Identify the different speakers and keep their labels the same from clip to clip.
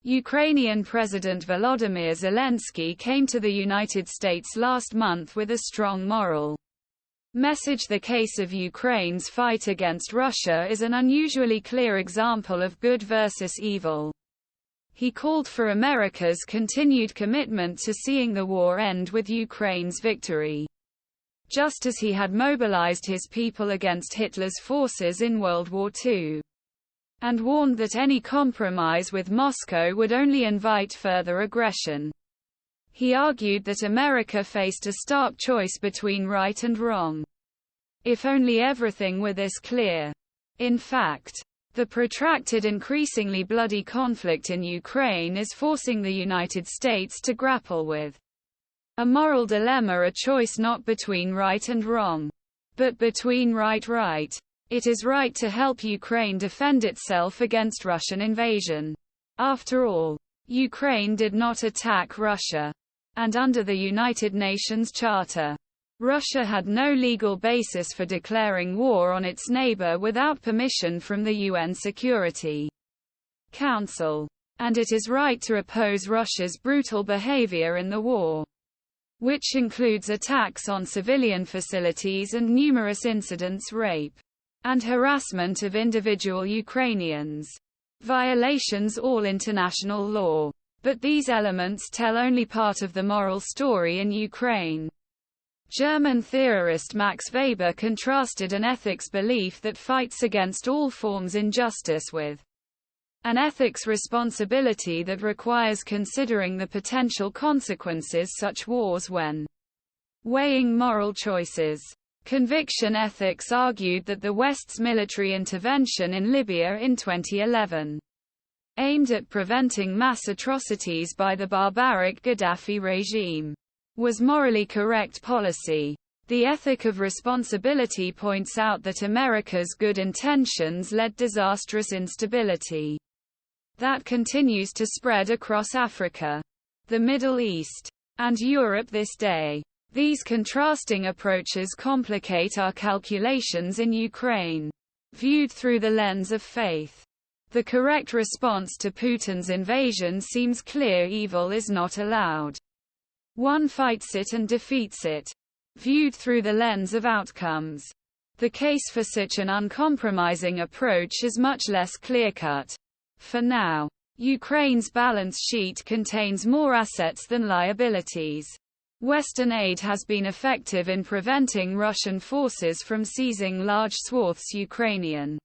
Speaker 1: Ukrainian President Volodymyr Zelensky came to the United States last month with a strong moral message. The case of Ukraine's fight against Russia is an unusually clear example of good versus evil. He called for America's continued commitment to seeing the war end with Ukraine's victory, just as he had mobilized his people against Hitler's forces in World War II, and warned that any compromise with Moscow would only invite further aggression. He argued that America faced a stark choice between right and wrong. If only everything were this clear. In fact, the protracted, increasingly bloody conflict in Ukraine is forcing the United States to grapple with a moral dilemma, a choice not between right and wrong, but between right. It is right to help Ukraine defend itself against Russian invasion. After all, Ukraine did not attack Russia, and under the United Nations Charter, Russia had no legal basis for declaring war on its neighbor without permission from the UN Security Council. And it is right to oppose Russia's brutal behavior in the war, which includes attacks on civilian facilities and numerous incidents, rape and harassment of individual Ukrainians. Violations all international law. But these elements tell only part of the moral story in Ukraine. German theorist Max Weber contrasted an ethics belief that fights against all forms injustice with an ethics responsibility that requires considering the potential consequences such wars when weighing moral choices. Conviction ethics argued that the West's military intervention in Libya in 2011, aimed at preventing mass atrocities by the barbaric Gaddafi regime, was morally correct policy. The ethic of responsibility points out that America's good intentions led disastrous instability that continues to spread across Africa, the Middle East, and Europe this day. These contrasting approaches complicate our calculations in Ukraine, viewed through the lens of faith. The correct response to Putin's invasion seems clear: evil is not allowed. One fights it and defeats it, viewed through the lens of outcomes. The case for such an uncompromising approach is much less clear-cut. For now, Ukraine's balance sheet contains more assets than liabilities. Western aid has been effective in preventing Russian forces from seizing large swaths Ukrainian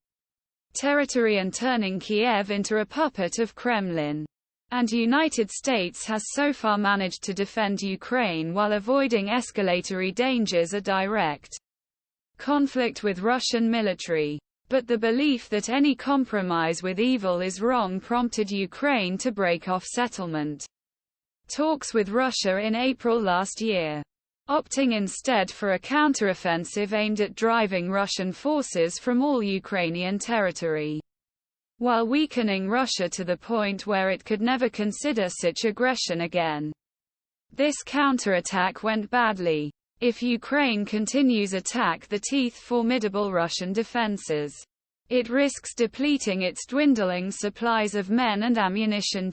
Speaker 1: territory and turning Kiev into a puppet of Kremlin. And United States has so far managed to defend Ukraine while avoiding escalatory dangers, a direct conflict with Russian military. But the belief that any compromise with evil is wrong prompted Ukraine to break off settlement talks with Russia in April last year, opting instead for a counteroffensive aimed at driving Russian forces from all Ukrainian territory, while weakening Russia to the point where it could never consider such aggression again. This counterattack went badly. If Ukraine continues attack the formidable Russian defenses, it risks depleting its dwindling supplies of men and ammunition.